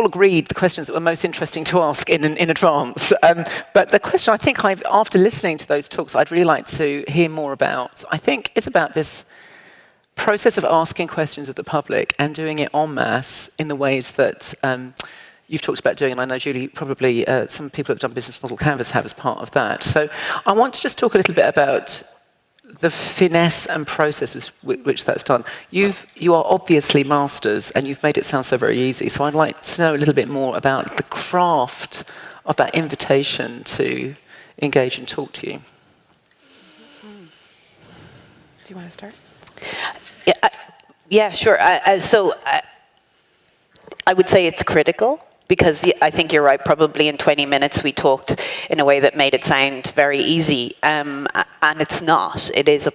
all agreed the questions that were most interesting to ask in advance. But the question I think after listening to those talks, I'd really like to hear more about, I think it's about this process of asking questions of the public and doing it en masse in the ways that you've talked about doing, and I know, Julie, probably some people who have done Business Model Canvas have as part of that. So I want to just talk a little bit about the finesse and process with which that's done. You are obviously masters, and you've made it sound so very easy. So I'd like to know a little bit more about the craft of that invitation to engage and talk to you. Do you want to start? Yeah, sure. So I would say it's critical, because I think you're right. Probably in 20 minutes we talked in a way that made it sound very easy, and it's not. It is,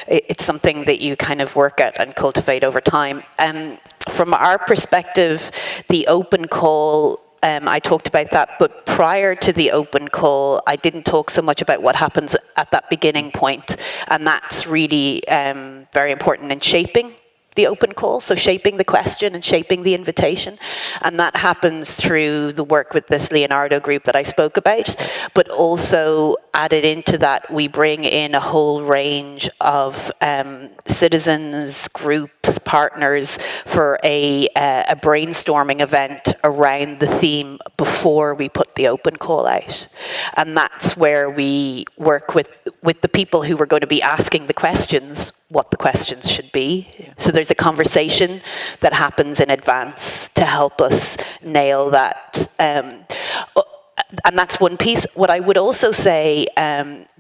it's something that you kind of work at and cultivate over time. From our perspective, the open call, I talked about that, but prior to the open call, I didn't talk so much about what happens at that beginning point, and that's really very important in shaping the open call, so shaping the question and shaping the invitation. And that happens through the work with this Leonardo group that I spoke about, but also added into that, we bring in a whole range of citizens, groups, partners for a brainstorming event around the theme before we put the open call out. And that's where we work with the people who are going to be asking the questions, what the questions should be. Yeah. So there's a conversation that happens in advance to help us nail that. And that's one piece. What I would also say,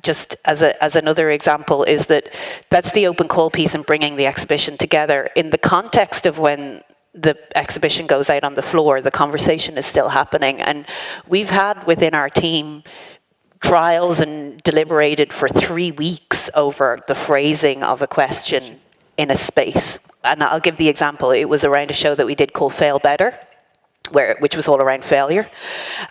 just as another example, is that that's the open call piece and bringing the exhibition together. In the context of when the exhibition goes out on the floor, the conversation is still happening. And we've had within our team trials and deliberated for 3 weeks over the phrasing of a question in a space. And I'll give the example. It was around a show that we did called Fail Better, which was all around failure.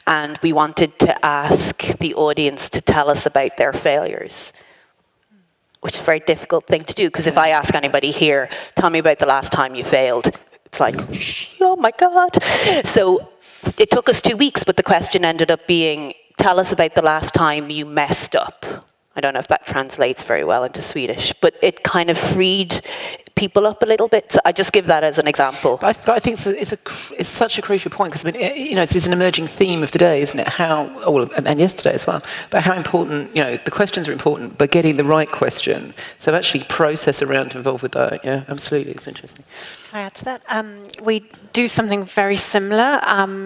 And we wanted to ask the audience to tell us about their failures, which is a very difficult thing to do, because if I ask anybody here, tell me about the last time you failed, it's like, oh my God. So it took us 2 weeks, but the question ended up being, tell us about the last time you messed up. I don't know if that translates very well into Swedish, but it kind of freed people up a little bit. So I just give that as an example. But I think it's such a crucial point, because it's an emerging theme of the day, isn't it? And yesterday as well. But how important, the questions are important, but getting the right question. So actually process around involved with that. Yeah, absolutely, it's interesting. Can I add to that? We do something very similar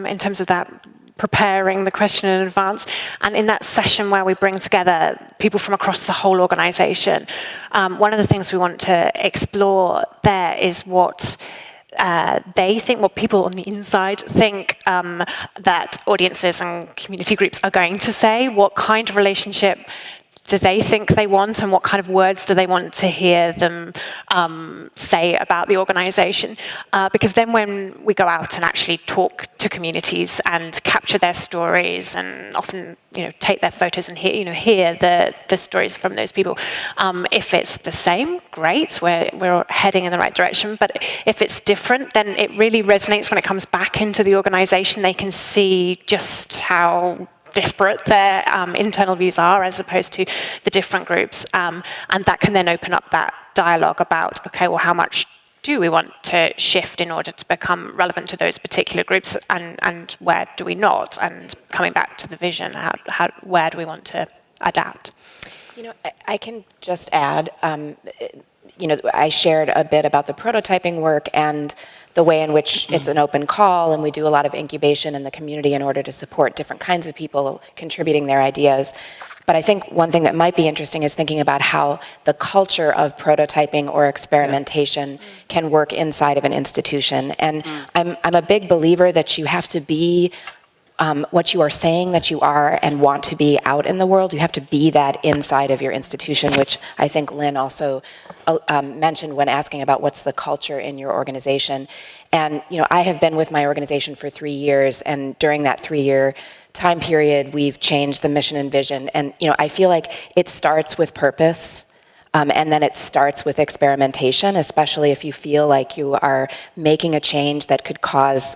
in terms of that, preparing the question in advance. And in that session where we bring together people from across the whole organisation, one of the things we want to explore there is what they think, what people on the inside think that audiences and community groups are going to say. What kind of relationship do they think they want, and what kind of words do they want to hear them say about the organisation? Because then when we go out and actually talk to communities and capture their stories, and often take their photos and hear the stories from those people, if it's the same, great, we're heading in the right direction. But if it's different, then it really resonates when it comes back into the organisation. They can see just how disparate their internal views are as opposed to the different groups. And that can then open up that dialogue about, okay, well, how much do we want to shift in order to become relevant to those particular groups, and where do we not? And coming back to the vision, where do we want to adapt? I can just add, I shared a bit about the prototyping work and the way in which it's an open call, and we do a lot of incubation in the community in order to support different kinds of people contributing their ideas. But I think one thing that might be interesting is thinking about how the culture of prototyping or experimentation can work inside of an institution. And I'm a big believer that you have to be what you are saying that you are and want to be out in the world. You have to be that inside of your institution, which I think Lynn also mentioned when asking about what's the culture in your organization. And I have been with my organization for 3 years, and during that 3-year time period, we've changed the mission and vision. And I feel like it starts with purpose. And then it starts with experimentation, especially if you feel like you are making a change that could cause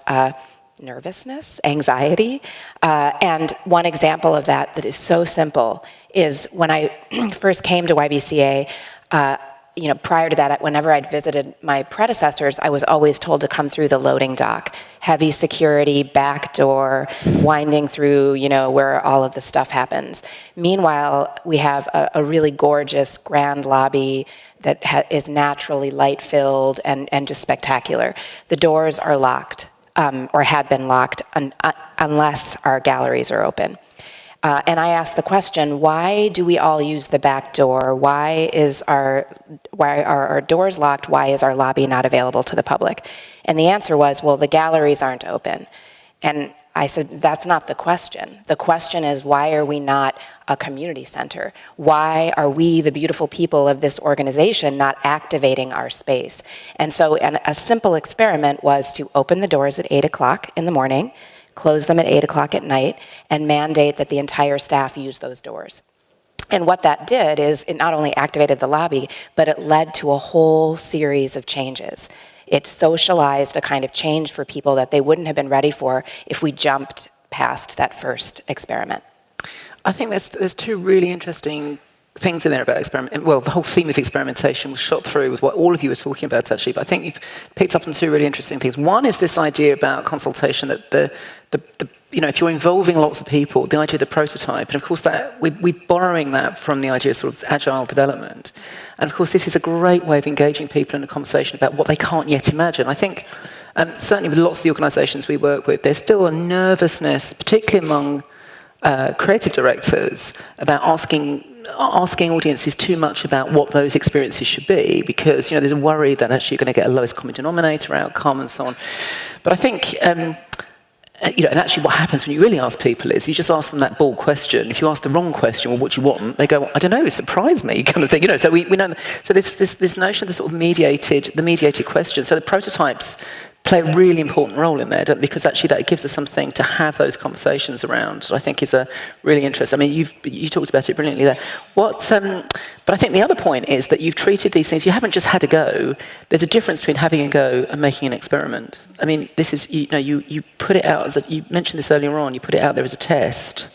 nervousness, anxiety. And one example of that is so simple is when I first came to YBCA, prior to that, whenever I'd visited my predecessors, I was always told to come through the loading dock. Heavy security, back door, winding through, where all of the stuff happens. Meanwhile, we have a really gorgeous grand lobby that is naturally light-filled and just spectacular. The doors are locked, or had been locked, unless our galleries are open. And I asked the question, why do we all use the back door? Why are our doors locked? Why is our lobby not available to the public? And the answer was, well, the galleries aren't open. And I said, that's not the question. The question is, why are we not a community center? Why are we, the beautiful people of this organization, not activating our space? And so a simple experiment was to open the doors at 8 o'clock in the morning, close them at 8 o'clock at night, and mandate that the entire staff use those doors. And what that did is it not only activated the lobby, but it led to a whole series of changes. It socialized a kind of change for people that they wouldn't have been ready for if we jumped past that first experiment. I think there's two really interesting things in there about experiment. Well, the whole theme of experimentation was shot through with what all of you were talking about, actually. But I think you've picked up on two really interesting things. One is this idea about consultation, that if you're involving lots of people, the idea of the prototype, and of course that we're borrowing that from the idea of sort of agile development. And of course, this is a great way of engaging people in a conversation about what they can't yet imagine. I think certainly with lots of the organisations we work with, there's still a nervousness, particularly among creative directors, about asking audiences too much about what those experiences should be, because there's a worry that actually you're going to get a lowest common denominator outcome and so on. But I think and actually what happens when you really ask people is, if you just ask them that bold question, if you ask the wrong question, well, what do you want? They go, I don't know, surprise me, kind of thing. So we know. So this notion of the sort of mediated question. So the prototypes play a really important role in there, because actually that gives us something to have those conversations around. I think is a really interesting. I mean, you talked about it brilliantly there. But I think the other point is that you've treated these things. You haven't just had a go. There's a difference between having a go and making an experiment. I mean, this is you put it out as you mentioned this earlier on. You put it out there as a test,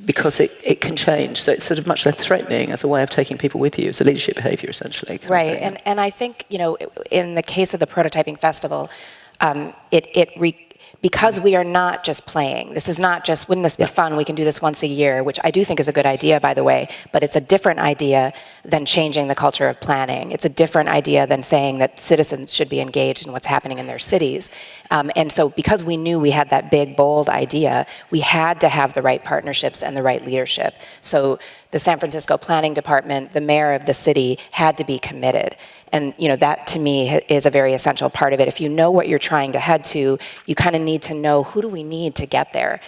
because it can change. So it's sort of much less threatening as a way of taking people with you. It's a leadership behavior, essentially. Right, and I think, in the case of the Prototyping Festival, because we are not just playing. This is not just, wouldn't this be fun, we can do this once a year, which I do think is a good idea, by the way, but it's a different idea than changing the culture of planning. It's a different idea than saying that citizens should be engaged in what's happening in their cities. And so because we knew we had that big, bold idea, we had to have the right partnerships and the right leadership. So the San Francisco Planning Department, the mayor of the city, had to be committed. And that to me is a very essential part of it. If you know what you're trying to head to, you kind of need to know, who do we need to get there?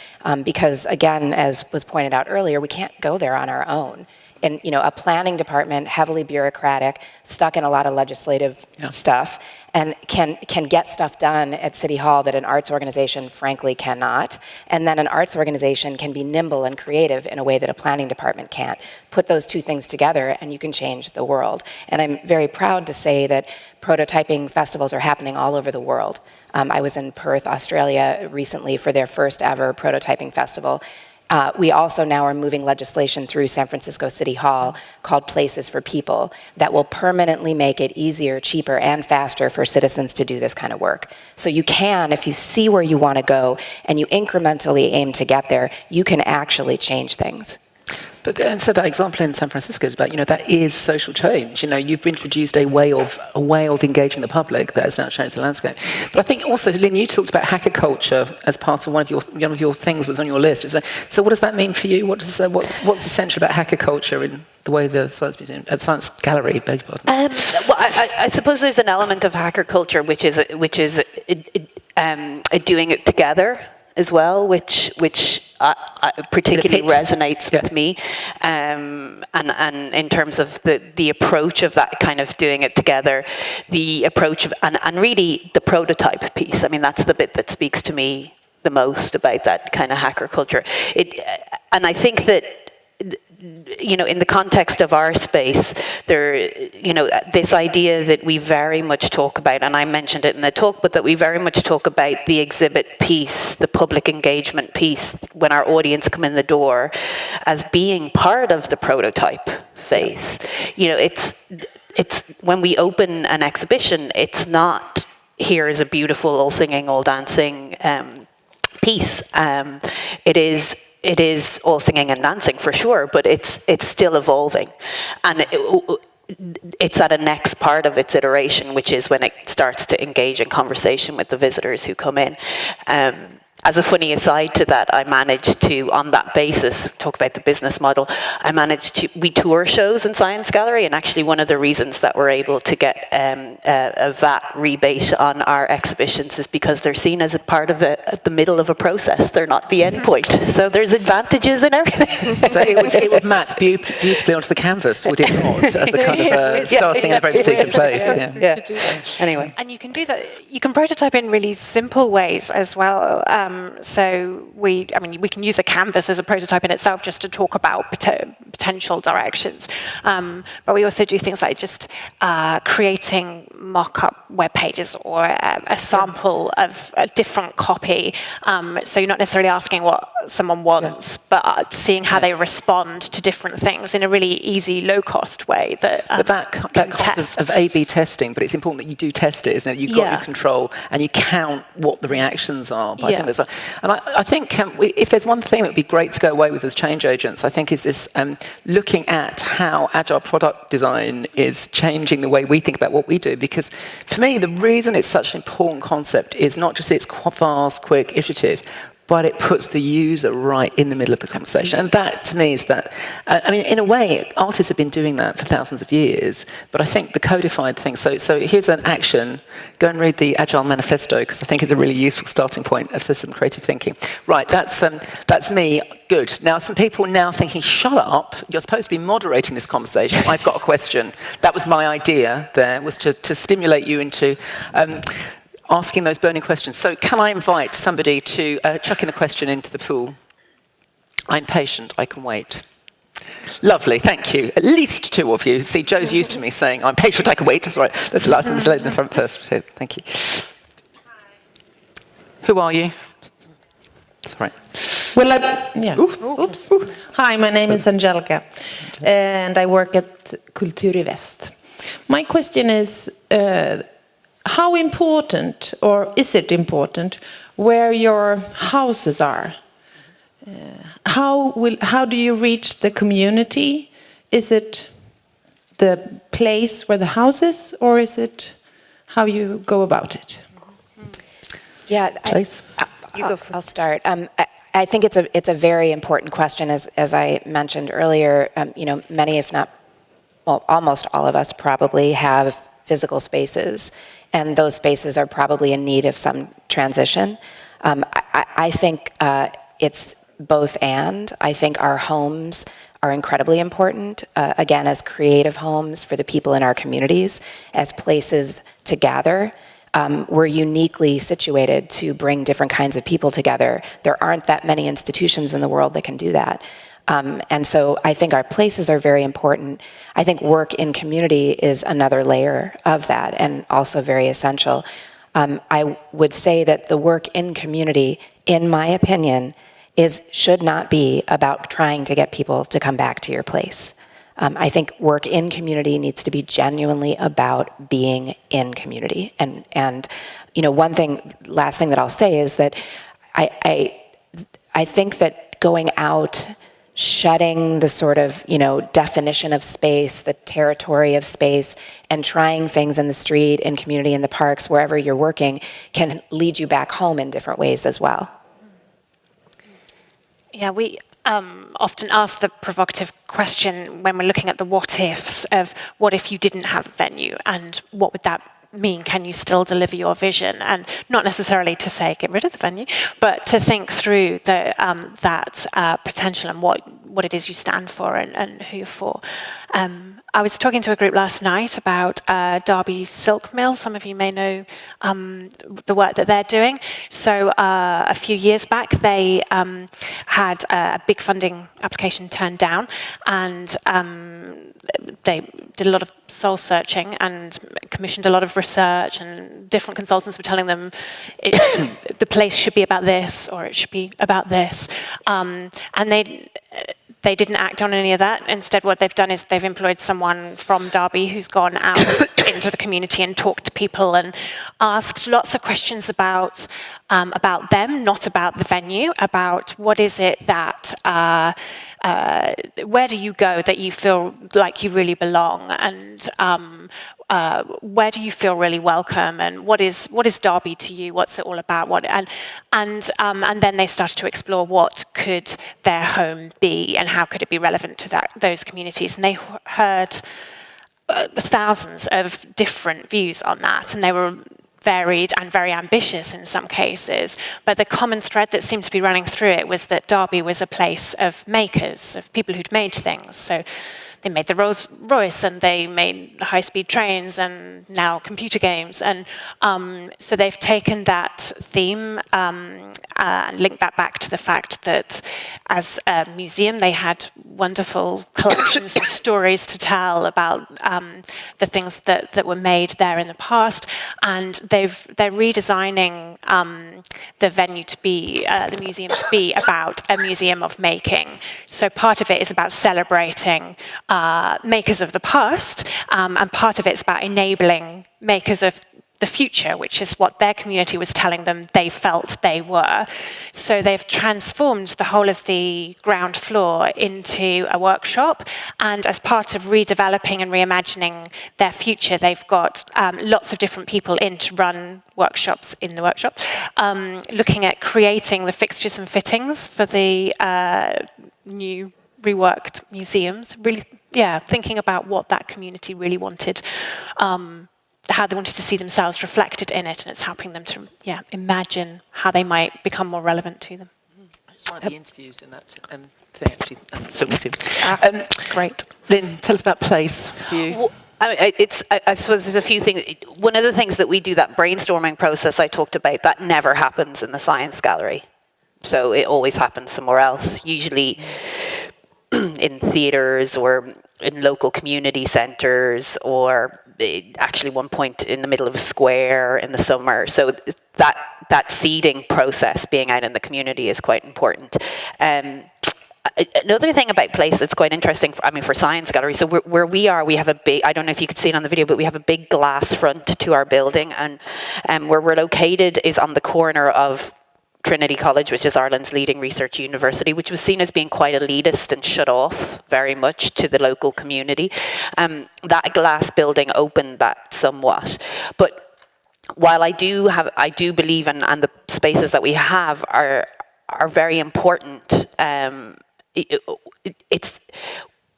Because again, as was pointed out earlier, we can't go there on our own. And a planning department, heavily bureaucratic, stuck in a lot of legislative stuff, and can get stuff done at City Hall that an arts organization frankly cannot. And then an arts organization can be nimble and creative in a way that a planning department can't. Put those two things together and you can change the world. And I'm very proud to say that prototyping festivals are happening all over the world. I was in Perth, Australia recently for their first ever prototyping festival. We also now are moving legislation through San Francisco City Hall called Places for People that will permanently make it easier, cheaper, and faster for citizens to do this kind of work. So you can, if you see where you want to go and you incrementally aim to get there, you can actually change things. And so that example in San Francisco is about, that is social change. You've introduced a way of engaging the public that has now changed the landscape. But I think also, Lynn, you talked about hacker culture as part of one of your things was on your list. So what does that mean for you? What's essential about hacker culture in the way the Science Museum, Science Gallery, beg your pardon? Well, I suppose there's an element of hacker culture which is doing it together as well, which particularly resonates with me, and in terms of the approach of that kind of doing it together, the approach of and really the prototype piece. I mean, that's the bit that speaks to me the most about that kind of hacker culture. And I think that in the context of our space, this idea that we very much talk about, and I mentioned it in the talk, but that we very much talk about the exhibit piece, the public engagement piece, when our audience come in the door, as being part of the prototype phase. It's when we open an exhibition, it's not, here is a beautiful all singing, all dancing piece. It is all singing and dancing for sure, but it's still evolving, and it's at a next part of its iteration, which is when it starts to engage in conversation with the visitors who come in. As a funny aside to that, I managed to, on that basis, talk about the business model, we tour shows in Science Gallery, and actually one of the reasons that we're able to get a VAT rebate on our exhibitions is because they're seen as a part of the middle of a process. They're not the end point. So there's advantages in everything. So it would map beautifully onto the canvas, would it not? As a kind of starting in a very particular place. Yeah. Anyway. And you can do that. You can prototype in really simple ways as well. So we can use a canvas as a prototype in itself just to talk about potential directions. But we also do things like just creating mock-up web pages or a sample of a different copy. So you're not necessarily asking what someone wants, but seeing how they respond to different things in a really easy, low-cost way. But that concept of A/B testing, but it's important that you do test it, isn't it? You've got your control and you count what the reactions are. But I think there's and I think if there's one thing that would be great to go away with as change agents, I think is this looking at how agile product design is changing the way we think about what we do. Because for me, the reason it's such an important concept is not just it's fast, quick, iterative, but it puts the user right in the middle of the conversation. And that, to me, is that, in a way, artists have been doing that for thousands of years, but I think the codified thing, so here's an action, go and read the Agile Manifesto, because I think it's a really useful starting point for some creative thinking. Right, that's me, good. Now, some people now thinking, shut up, you're supposed to be moderating this conversation, I've got a question. That was my idea there, was to stimulate you into asking those burning questions. So can I invite somebody to chuck in a question into the pool? I'm patient, I can wait. Lovely, thank you. At least two of you. See, Joe's used to me saying, I'm patient, I can wait. That's right. Let's lady in the front first. So, thank you. Who are you? Sorry. Well, yes. Oops. Hi, my name is Angelica, and I work at Kultur i Väst. My question is, how important, or is it important, where your houses are? How do you reach the community? Is it the place where the house is, or is it how you go about it? Yeah, I'll start. I think it's a very important question, as I mentioned earlier. Many, if not, well, almost all of us probably have physical spaces, and those spaces are probably in need of some transition. I think it's both and. I think our homes are incredibly important, again, as creative homes for the people in our communities, as places to gather. We're uniquely situated to bring different kinds of people together. There aren't that many institutions in the world that can do that. And so I think our places are very important. I think work in community is another layer of that and also very essential. I would say that the work in community, in my opinion, should not be about trying to get people to come back to your place. I think work in community needs to be genuinely about being in community. And last thing that I'll say is that I think that going out, shutting the sort of, definition of space, the territory of space, and trying things in the street, in community, in the parks, wherever you're working, can lead you back home in different ways as well. Yeah, we often ask the provocative question when we're looking at the what-ifs of what if you didn't have a venue, and what would that mean? Can you still deliver your vision? And not necessarily to say get rid of the venue, but to think through that potential and what what it is you stand for and who you're for. I was talking to a group last night about Derby Silk Mill. Some of you may know the work that they're doing. So a few years back, they had a big funding application turned down, and they did a lot of soul searching and commissioned a lot of research, and different consultants were telling them the place should be about this or it should be about this. And they didn't act on any of that. Instead, what they've done is they've employed someone from Derby who's gone out into the community and talked to people and asked lots of questions about them, not about the venue, about what is it that, where do you go that you feel like you really belong, and where do you feel really welcome, and what is Derby to you? What's it all about? And then they started to explore what could their home be and how could it be relevant to those communities. And they heard thousands of different views on that, and they were varied and very ambitious in some cases. But the common thread that seemed to be running through it was that Derby was a place of makers, of people who'd made things. So they made the Rolls Royce, and they made high-speed trains, and now computer games. And so they've taken that theme and linked that back to the fact that as a museum, they had wonderful collections of stories to tell about the things that were made there in the past. And they're redesigning the venue to be, the museum to be about a museum of making. So part of it is about celebrating makers of the past, and part of it's about enabling makers of the future, which is what their community was telling them they felt they were. So they've transformed the whole of the ground floor into a workshop, and as part of redeveloping and reimagining their future, they've got lots of different people in to run workshops in the workshop, looking at creating the fixtures and fittings for the new reworked museums, really, thinking about what that community really wanted, how they wanted to see themselves reflected in it, and it's helping them to, imagine how they might become more relevant to them. I just wanted the interviews in that thing, actually. Great. Lynn, tell us about place for you. Well, I suppose there's a few things. One of the things that we do, that brainstorming process I talked about, that never happens in the Science Gallery. So it always happens somewhere else, usually in theatres or in local community centres, or actually one point in the middle of a square in the summer. So that seeding process, being out in the community, is quite important. Another thing about place that's quite interesting, for Science Gallery, so where we are, we have a big, I don't know if you could see it on the video, but we have a big glass front to our building, and where we're located is on the corner of Trinity College, which is Ireland's leading research university, which was seen as being quite elitist and shut off very much to the local community. That glass building opened that somewhat. But while I do believe, and the spaces that we have are very important, it's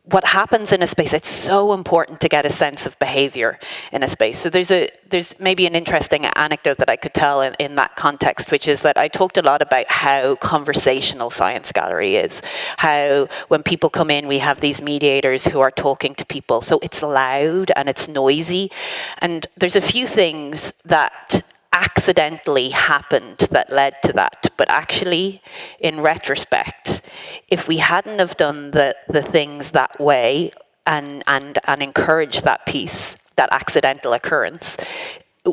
what happens in a space. It's so important to get a sense of behavior in a space. So there's maybe an interesting anecdote that I could tell in that context, which is that I talked a lot about how conversational Science Gallery is. How when people come in, we have these mediators who are talking to people. So it's loud and it's noisy. And there's a few things that accidentally happened that led to that, but actually, in retrospect, if we hadn't have done the things that way and encouraged that piece, that accidental occurrence,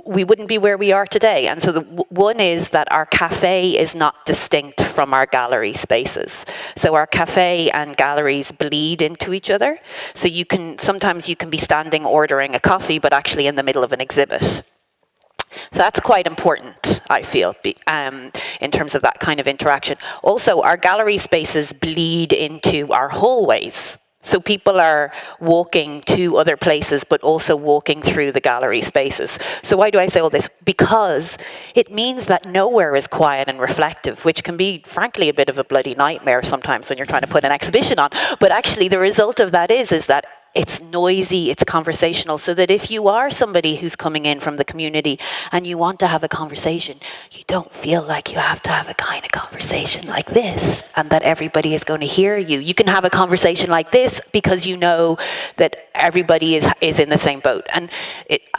we wouldn't be where we are today. And so one is that our cafe is not distinct from our gallery spaces. So our cafe and galleries bleed into each other. So sometimes you can be standing ordering a coffee, but actually in the middle of an exhibit. So that's quite important, I feel, in terms of that kind of interaction. Also, our gallery spaces bleed into our hallways. So people are walking to other places, but also walking through the gallery spaces. So why do I say all this? Because it means that nowhere is quiet and reflective, which can be, frankly, a bit of a bloody nightmare sometimes when you're trying to put an exhibition on. But actually, the result of that is that it's noisy, it's conversational, so that if you are somebody who's coming in from the community and you want to have a conversation, you don't feel like you have to have a kind of conversation like this and that everybody is going to hear you. You can have a conversation like this because you know that everybody is in the same boat. And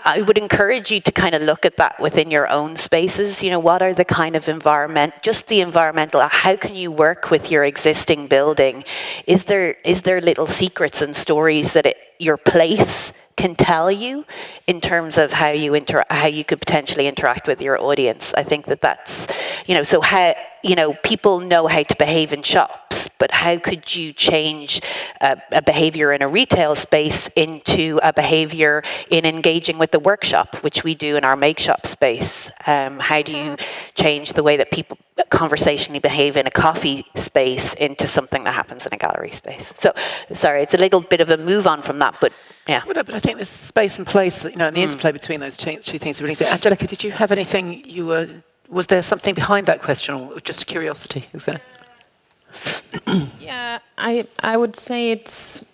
I would encourage you to kind of look at that within your own spaces. You know, what are the kind of just the environmental, how can you work with your existing building? Is there little secrets and stories that your place can tell you in terms of how you could potentially interact with your audience? I think that's, so how, people know how to behave in shops, but how could you change a behavior in a retail space into a behavior in engaging with the workshop, which we do in our make shop space? How do you change the way that people conversationally behave in a coffee space into something that happens in a gallery space? So, sorry, it's a little bit of a move on from that, but yeah. Well, no, but I think this space and place, and the interplay between those two things. Really, Angelica, did you have anything was there something behind that question, or just curiosity? Yeah, I would say it's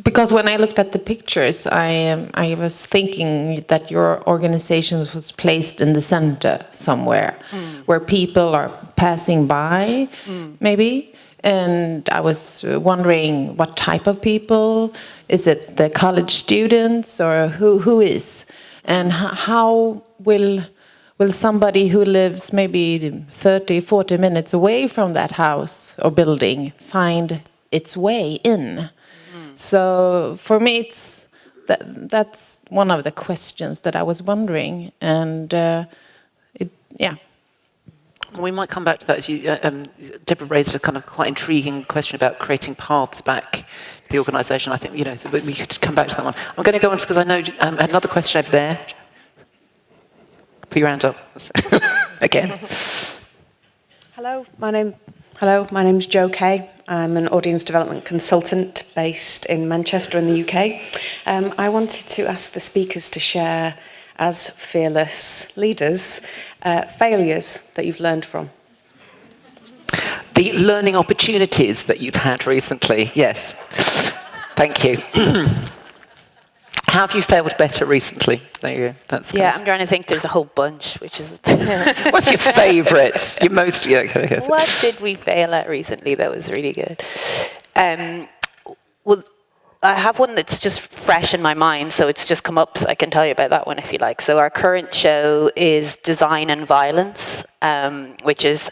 because when I looked at the pictures, I was thinking that your organization was placed in the center somewhere, where people are passing by, maybe. And I was wondering what type of people. Is it the college students, or who is? And how will somebody who lives maybe 30, 40 minutes away from that house or building find its way in? So for me, that's one of the questions that I was wondering. And We might come back to that. Deborah raised a kind of quite intriguing question about creating paths back to the organisation. I think, so we could come back to that one. I'm going to go on because I know another question over there. Put your hand up again. Hello, my name's Jo Kay. I'm an audience development consultant based in Manchester in the UK. I wanted to ask the speakers to share, as fearless leaders, failures that you've learned from. The learning opportunities that you've had recently, yes. Thank you. How have you failed better recently? There you go. I'm trying to think. There's a whole bunch, which is... What's your favourite? Your most... What did we fail at recently that was really good? Well, I have one that's just fresh in my mind, so it's just come up, so I can tell you about that one if you like. So our current show is Design and Violence, which is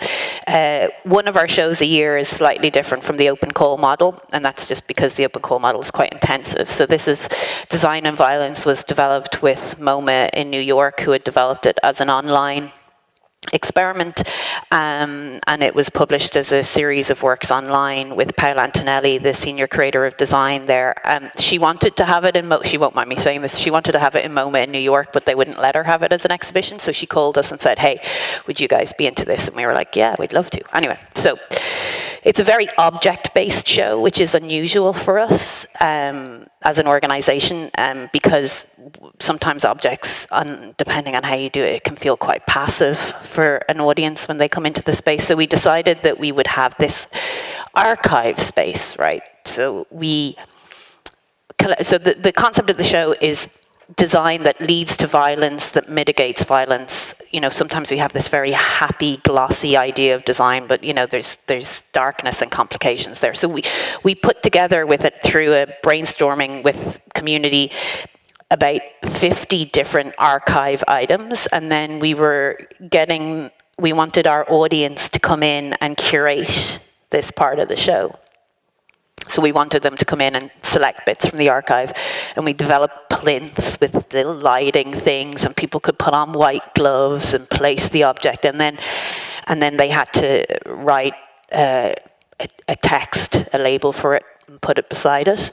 one of our shows a year is slightly different from the open call model, and that's just because the open call model is quite intensive. So this is Design and Violence was developed with MoMA in New York, who had developed it as an online experiment, and it was published as a series of works online with Paola Antonelli, the senior creator of design there. She wanted to have it in she won't mind me saying this, she wanted to have it in MoMA in New York, but they wouldn't let her have it as an exhibition, so she called us and said, hey, would you guys be into this? And we were like, yeah, we'd love to. Anyway, so it's a very object-based show, which is unusual for us as an organization, because sometimes objects, depending on how you do it, it can feel quite passive for an audience when they come into the space. So we decided that we would have this archive space, right? So the concept of the show is design that leads to violence, that mitigates violence. Sometimes we have this very happy, glossy idea of design, but there's darkness and complications there. So we put together with it through a brainstorming with community about 50 different archive items, and then we wanted our audience to come in and curate this part of the show. So we wanted them to come in and select bits from the archive, and we developed plinths with little lighting things, and people could put on white gloves and place the object, and then they had to write a text, a label for it, and put it beside it.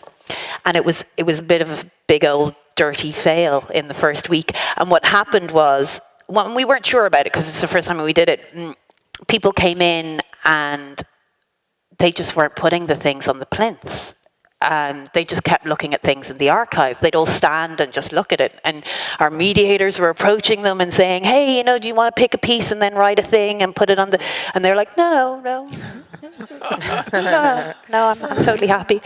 And it was a bit of a big old dirty fail in the first week. And what happened was, we weren't sure about it because it's the first time we did it. People came in and they just weren't putting the things on the plinth. and they just kept looking at things in the archive. They'd all stand and just look at it. And our mediators were approaching them and saying, hey, you know, do you want to pick a piece and then write a thing and put it on the... And they're like, no, I'm totally happy.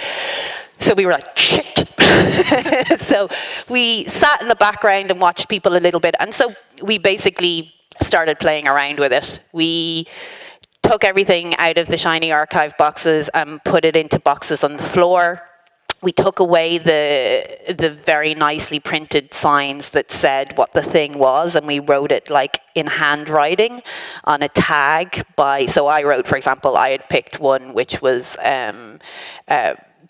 So we were like, shit. So we sat in the background and watched people a little bit. And so we basically started playing around with it. We took everything out of the shiny archive boxes and put it into boxes on the floor. We took away the very nicely printed signs that said what the thing was, and we wrote it like in handwriting on a tag so I wrote, for example, I had picked one which was a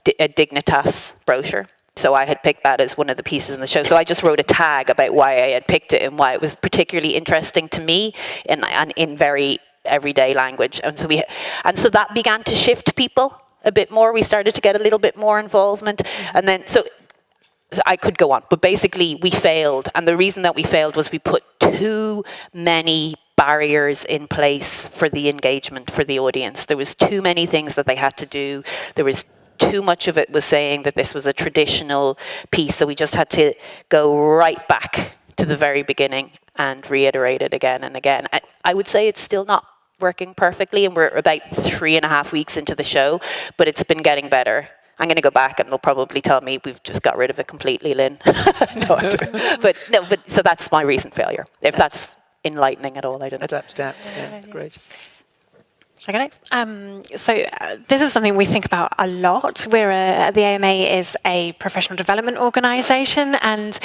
Dignitas brochure. So I had picked that as one of the pieces in the show. So I just wrote a tag about why I had picked it and why it was particularly interesting to me and in very everyday language. And so that began to shift people a bit more. We started to get a little bit more involvement. And then, so I could go on, but basically we failed. And the reason that we failed was we put too many barriers in place for the engagement for the audience. There was too many things that they had to do. There was too much of it was saying that this was a traditional piece. So we just had to go right back to the very beginning and reiterate it again and again. I would say it's still not working perfectly, and we're about 3.5 weeks into the show, but it's been getting better. I'm going to go back and they'll probably tell me we've just got rid of it completely, Lynn. But so that's my recent failure. If that's enlightening at all, I don't know. Adapt. Yeah, great. Shall I go next? So this is something we think about a lot. The AMA is a professional development organisation, and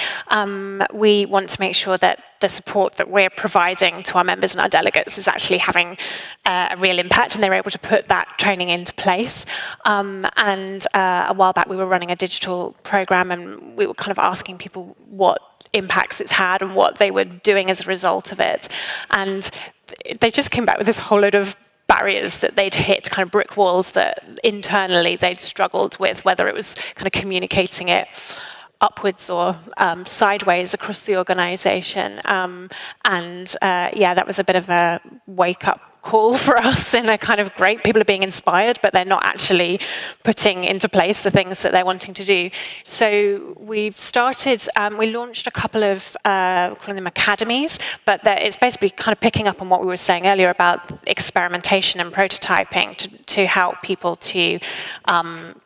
we want to make sure that the support that we're providing to our members and our delegates is actually having a real impact, and they're able to put that training into place. And a while back we were running a digital programme, and we were kind of asking people what impacts it's had and what they were doing as a result of it. And they just came back with this whole load of barriers that they'd hit, kind of brick walls that internally they'd struggled with, whether it was kind of communicating it upwards or sideways across the organisation. That was a bit of a wake-up call for us in a kind of great, people are being inspired, but they're not actually putting into place the things that they're wanting to do. So we've started, we launched a couple of, calling them academies, but it's basically kind of picking up on what we were saying earlier about experimentation and prototyping to help people to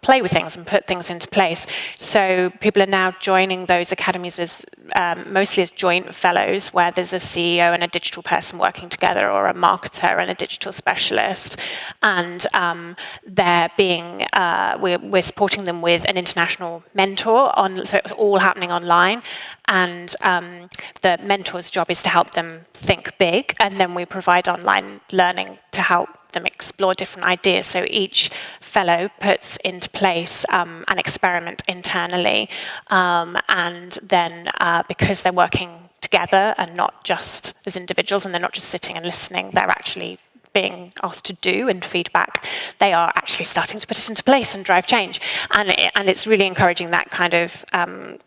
play with things and put things into place. So people are now joining those academies as mostly as joint fellows, where there's a CEO and a digital person working together, or a marketer and a digital specialist, and they're being we're supporting them with an international mentor so it's all happening online, and the mentor's job is to help them think big, and then we provide online learning to help them explore different ideas. So each fellow puts into place an experiment internally, and then because they're working together and not just as individuals, and they're not just sitting and listening, they're actually being asked to do and feedback, they are actually starting to put it into place and drive change. And it's really encouraging that kind of,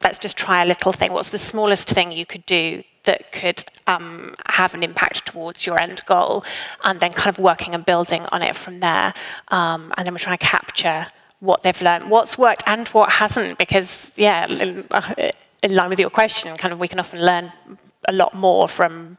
let's just try a little thing. What's the smallest thing you could do that could have an impact towards your end goal? And then kind of working and building on it from there. And then we're trying to capture what they've learned, what's worked and what hasn't, because, in line with your question, kind of we can often learn a lot more from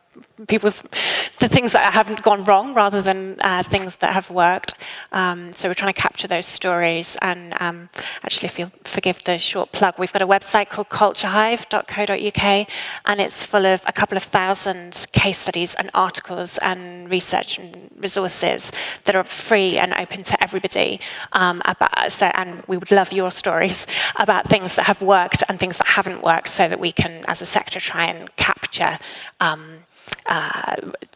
the things that haven't gone wrong rather than things that have worked. So we're trying to capture those stories. And actually, if you'll forgive the short plug, we've got a website called culturehive.co.uk, and it's full of a couple of thousand case studies and articles and research and resources that are free and open to everybody. And we would love your stories about things that have worked and things that haven't worked, so that we can, as a sector, try and capture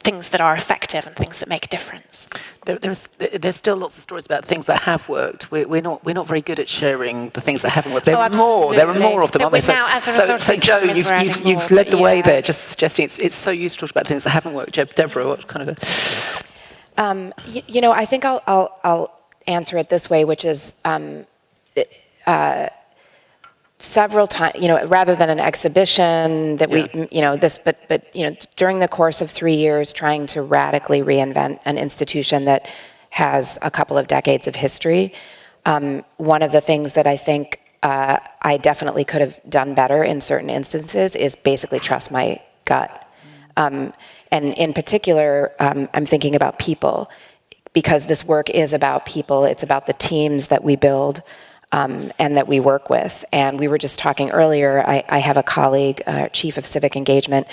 things that are effective and things that make a difference. There's still lots of stories about things that have worked. We're not very good at sharing the things that haven't worked. There are more of them, aren't there? Now, as a result so Joe, you've led the way there, just suggesting it's so useful to talk about things that haven't worked. Deborah, what kind of I think I'll answer it this way, which is several times, rather than an exhibition that during the course of 3 years, trying to radically reinvent an institution that has a couple of decades of history, one of the things that I think I definitely could have done better in certain instances is basically trust my gut. And in particular, I'm thinking about people, because this work is about people. It's about the teams that we build and that we work with. And we were just talking earlier, I have a colleague, Chief of Civic Engagement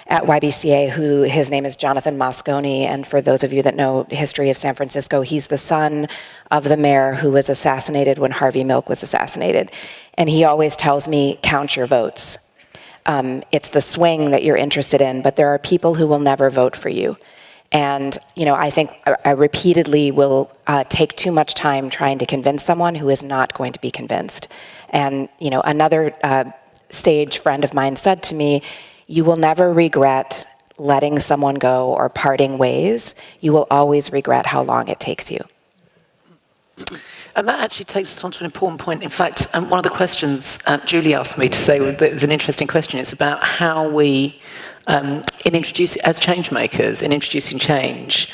at YBCA, who his name is Jonathan Moscone, and for those of you that know the history of San Francisco, he's the son of the mayor who was assassinated when Harvey Milk was assassinated. And he always tells me, count your votes. It's the swing that you're interested in, but there are people who will never vote for you. And, you know, I think I repeatedly will take too much time trying to convince someone who is not going to be convinced. And, you know, another stage friend of mine said to me, you will never regret letting someone go or parting ways. You will always regret how long it takes you. And that actually takes us on to an important point. In fact, one of the questions Julie asked me to say, that was an interesting question, it's about how we, as change makers, in introducing change,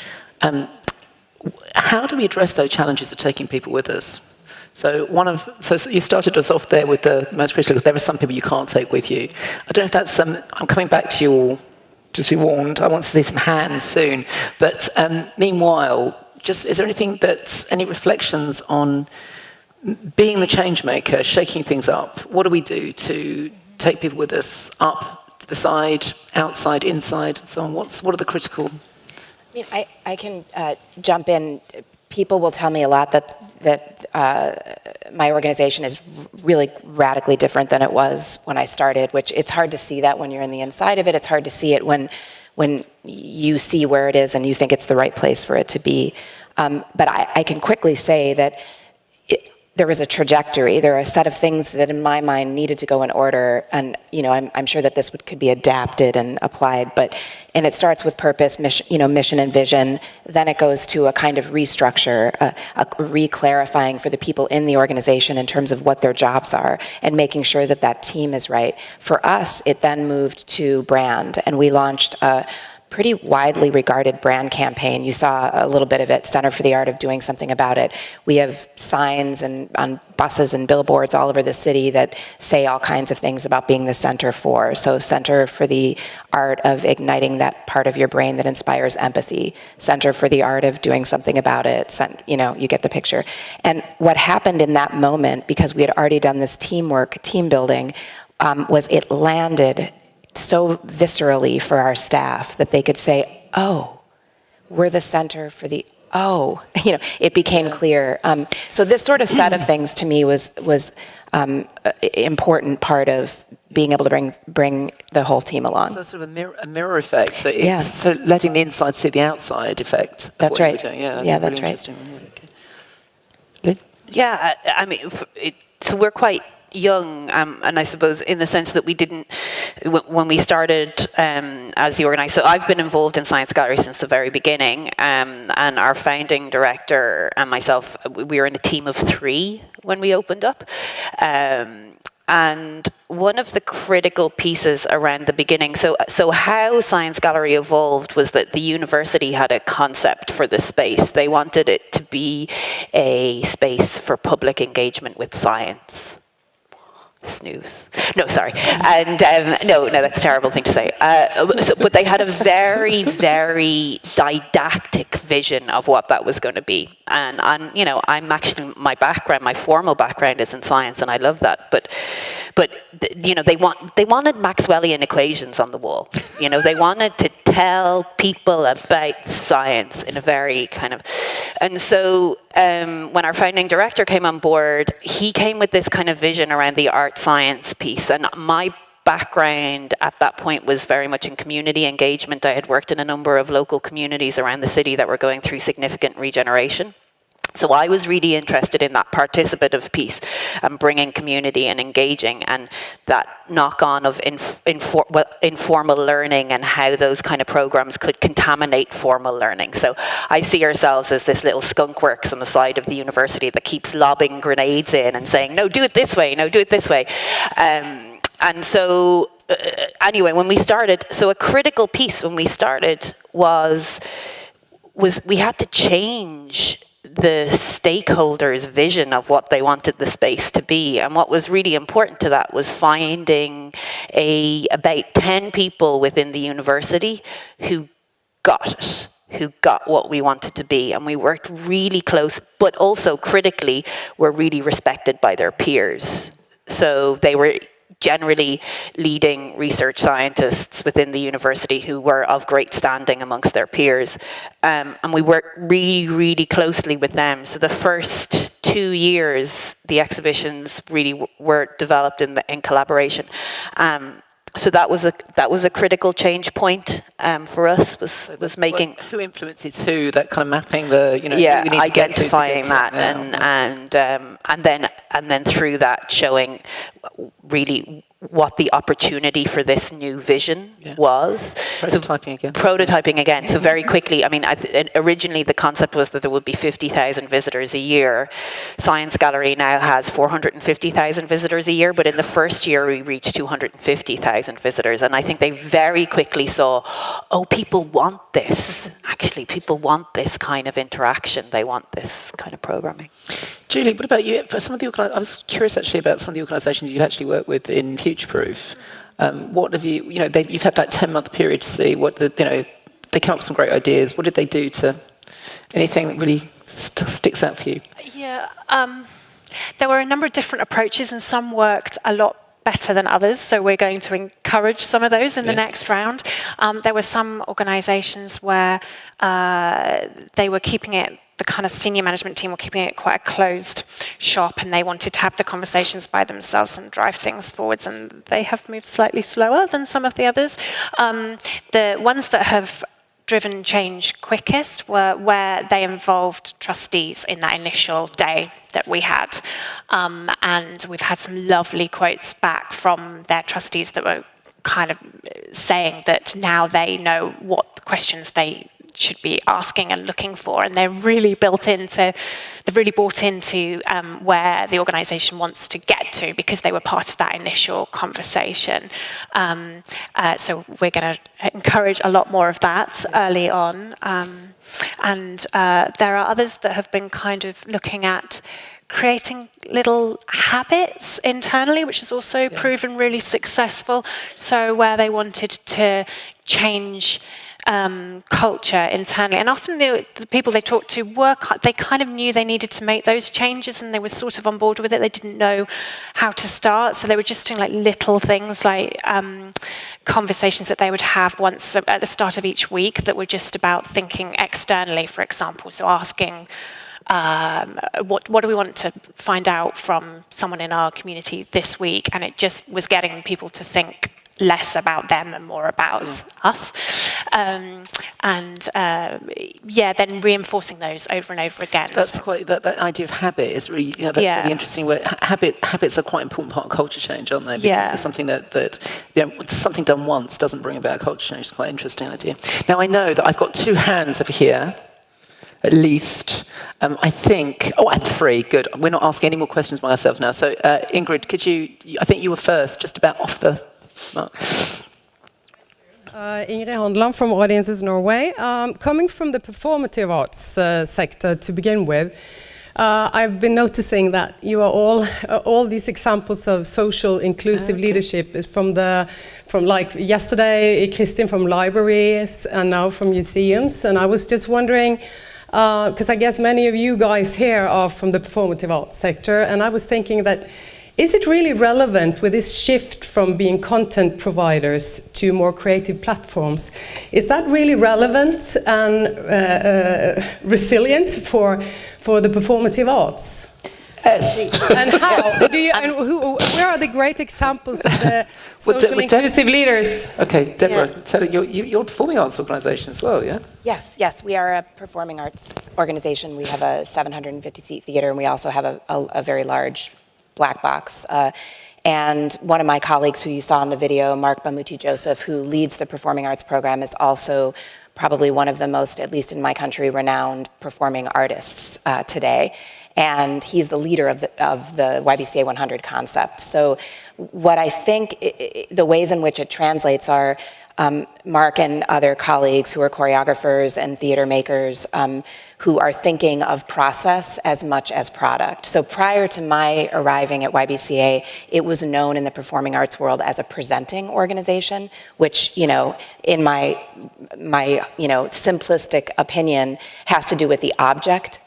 how do we address those challenges of taking people with us? So you started us off there with the most critical. There are some people you can't take with you. I don't know if that's I'm coming back to you all. Just be warned. I want to see some hands soon. But meanwhile, is there any reflections on being the change maker, shaking things up? What do we do to take people with us up to the side, outside, inside, and so on? What are the critical? I mean, I can jump in. People will tell me a lot that my organization is really radically different than it was when I started, which it's hard to see that when you're in the inside of it. It's hard to see it when you see where it is and you think it's the right place for it to be. But I can quickly say that there was a trajectory. There are a set of things that in my mind needed to go in order, and you know, I'm sure that this could be adapted and applied, and it starts with purpose, mission and vision. Then it goes to a kind of restructure, a re-clarifying for the people in the organization in terms of what their jobs are, and making sure that that team is right. For us, it then moved to brand, and we launched a pretty widely regarded brand campaign. You saw a little bit of it, Center for the Art of Doing Something About It. We have signs and on buses and billboards all over the city that say all kinds of things about being the center for. So Center for the Art of Igniting that part of your brain that inspires empathy. Center for the Art of Doing Something About It. You know, you get the picture. And what happened in that moment, because we had already done this teamwork, team building, was it landed so viscerally for our staff that they could say, oh, we're the center for the, you know, it became clear. So this sort of set of things to me was important part of being able to bring the whole team along. So sort of a mirror effect. So it's so letting the inside see the outside effect. That's right. Yeah, that's right. Okay. Lynn? Yeah, I mean, so we're quite young, and I suppose in the sense that we didn't, when we started as the organizer, so I've been involved in Science Gallery since the very beginning, and our founding director and myself, we were in a team of 3 when we opened up. And one of the critical pieces around the beginning, so how Science Gallery evolved was that the university had a concept for the space. They wanted it to be a space for public engagement with science. Snooze. No, sorry. And no, that's a terrible thing to say. But they had a very, very didactic vision of what that was going to be. And you know, I'm actually, my formal background is in science, and I love that. But you know, they wanted Maxwellian equations on the wall. You know, they wanted to tell people about science in a very kind of, and so when our founding director came on board, he came with this kind of vision around the art science piece. And my background at that point was very much in community engagement. I had worked in a number of local communities around the city that were going through significant regeneration. So I was really interested in that participative piece and bringing community and engaging, and that knock-on of informal learning and how those kind of programs could contaminate formal learning. So I see ourselves as this little skunk works on the side of the university that keeps lobbing grenades in and saying, no, do it this way, no, do it this way. And so anyway, when we started, so a critical piece when we started was we had to change the stakeholders' vision of what they wanted the space to be. And what was really important to that was finding about 10 people within the university who got it, who got what we wanted to be. And we worked really close, but also critically were really respected by their peers. So they were generally leading research scientists within the university who were of great standing amongst their peers. And we worked really, really closely with them. So the first 2 years, the exhibitions really were developed in collaboration. So that was a critical change point for us. Was making who influences who, that kind of mapping the who you need to identifying get to that and then through that showing really what the opportunity for this new vision was. Prototyping again. So very quickly, I mean, originally the concept was that there would be 50,000 visitors a year. Science Gallery now has 450,000 visitors a year, but in the first year we reached 250,000 visitors. And I think they very quickly saw, oh, people want this. Actually, people want this kind of interaction. They want this kind of programming. Julie, what about you? For some of the I was curious actually about some of the organisations you've actually worked with in Future Proof. What have you? You've had that 10-month period to see what they come up with some great ideas. What did they do to anything that really sticks out for you? Yeah, there were a number of different approaches, and some worked a lot better than others, so we're going to encourage some of those in the next round. There were some organisations where they were keeping it, the kind of senior management team were keeping it quite a closed shop, and they wanted to have the conversations by themselves and drive things forwards, and they have moved slightly slower than some of the others. The ones that have driven change quickest were where they involved trustees in that initial day that we had. And we've had some lovely quotes back from their trustees that were kind of saying that now they know what questions they should be asking and looking for, and they're really bought into where the organisation wants to get to because they were part of that initial conversation. So we're going to encourage a lot more of that early on. And there are others that have been kind of looking at creating little habits internally, which has also proven really successful. So where they wanted to change culture internally, and often the people they talked to they kind of knew they needed to make those changes, and they were sort of on board with it. They didn't know how to start, so they were just doing like little things, like conversations that they would have once at the start of each week that were just about thinking externally, for example. So asking, what do we want to find out from someone in our community this week? And it just was getting people to think less about them and more about us. Then reinforcing those over and over again. That's quite, that idea of habit is really, really interesting. Where habits are quite an important part of culture change, aren't they? Because it's something that something done once doesn't bring about culture change. It's quite an interesting idea. Now I know that I've got 2 hands over here, at least. I think, and 3, good. We're not asking any more questions by ourselves now. So Ingrid, could I think you were first, just about off the mark. Ingrid Handland from Audiences Norway. Coming from the performative arts sector to begin with, I've been noticing that you are all these examples of social inclusive leadership is from like yesterday, Kristin from libraries and now from museums. And I was just wondering, because I guess many of you guys here are from the performative arts sector, and I was thinking that is it really relevant with this shift from being content providers to more creative platforms? Is that really relevant and resilient for the performative arts? Yes. And how? Where are the great examples of the social inclusive leaders? Okay, Deborah, tell you're a performing arts organisation as well, yeah? Yes, we are a performing arts organisation. We have a 750-seat theatre, and we also have a very large black box. And one of my colleagues who you saw in the video, Mark Bamuti-Joseph, who leads the performing arts program, is also probably one of the most, at least in my country, renowned performing artists today. And he's the leader of the YBCA 100 concept. So what I think, the ways in which it translates are, Mark and other colleagues who are choreographers and theater makers who are thinking of process as much as product. So prior to my arriving at YBCA, it was known in the performing arts world as a presenting organization, which, you know, in my simplistic opinion, has to do with the object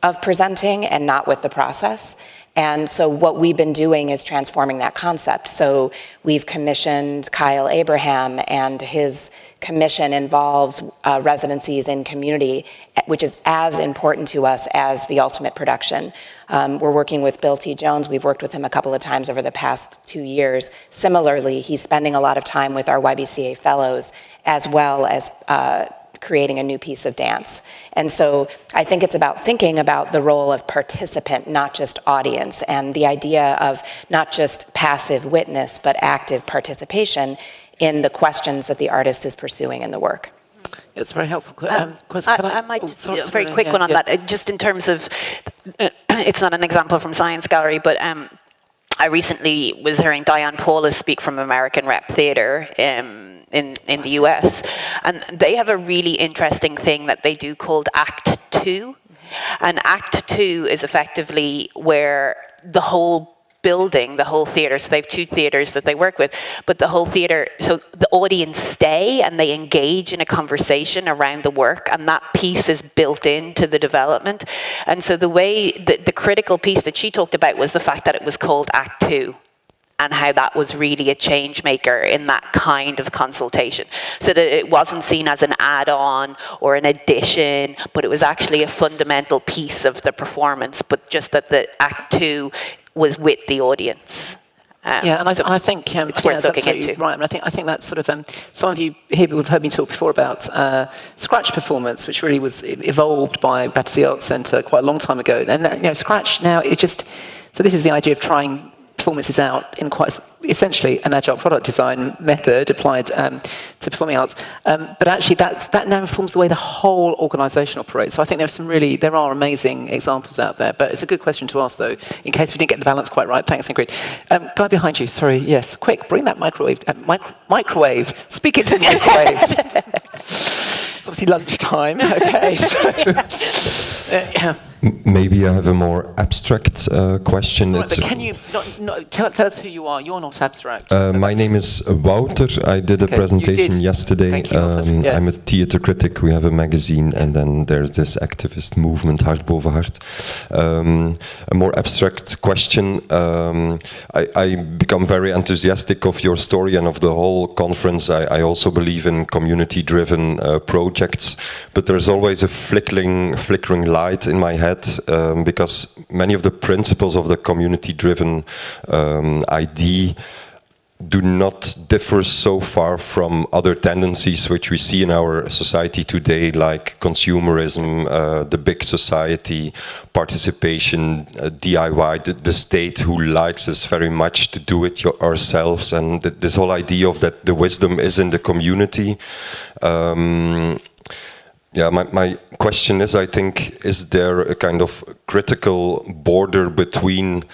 of presenting and not with the process. And so what we've been doing is transforming that concept. So we've commissioned Kyle Abraham, and his commission involves residencies in community, which is as important to us as the ultimate production. We're working with Bill T. Jones. We've worked with him a couple of times over the past 2 years. Similarly, he's spending a lot of time with our YBCA fellows, as well as creating a new piece of dance. And so I think it's about thinking about the role of participant, not just audience, and the idea of not just passive witness, but active participation in the questions that the artist is pursuing in the work. It's very helpful. I might just a very quick one on that, just in terms of, it's not an example from Science Gallery, but I recently was hearing Diane Paulus speak from American Rep Theatre in the US, and they have a really interesting thing that they do called Act 2. And Act 2 is effectively where the whole building, the whole theatre, so they have 2 theatres that they work with, but the whole theatre, so the audience stay and they engage in a conversation around the work, and that piece is built into the development. And so the way, the critical piece that she talked about was the fact that it was called Act 2, and how that was really a change maker in that kind of consultation. So that it wasn't seen as an add-on or an addition, but it was actually a fundamental piece of the performance, but just that the Act 2 was with the audience. Yeah, and I think it's worth looking into. Right, and I think that's sort of some of you here have heard me talk before about Scratch performance, which really was evolved by Battersea Arts Centre quite a long time ago. And that, you know, Scratch now it just, so this is the idea of trying performances out in quite essentially an agile product design method applied to performing arts, but actually that now informs the way the whole organisation operates. So I think there are amazing examples out there, but it's a good question to ask though, in case we didn't get the balance quite right. Thanks, Ingrid. Guy behind you, sorry, yes, quick, bring that microwave, speak it to the microwave. It's obviously lunchtime, okay, so, yeah. Maybe I have a more abstract question. Right, but can you tell us who you are? You're not abstract. My name is Wouter. I did a presentation yesterday. Thank you, yes. I'm a theater critic. We have a magazine, and then there's this activist movement, Hart boven Hart. A more abstract question. I become very enthusiastic of your story and of the whole conference. I also believe in community-driven projects, but there's always a flickering light in my head. Because many of the principles of the community-driven idea do not differ so far from other tendencies which we see in our society today, like consumerism, the big society, participation, DIY, the state who likes us very much to do it ourselves, and this whole idea of that the wisdom is in the community. Yeah, my question is, I think, is there a kind of critical border between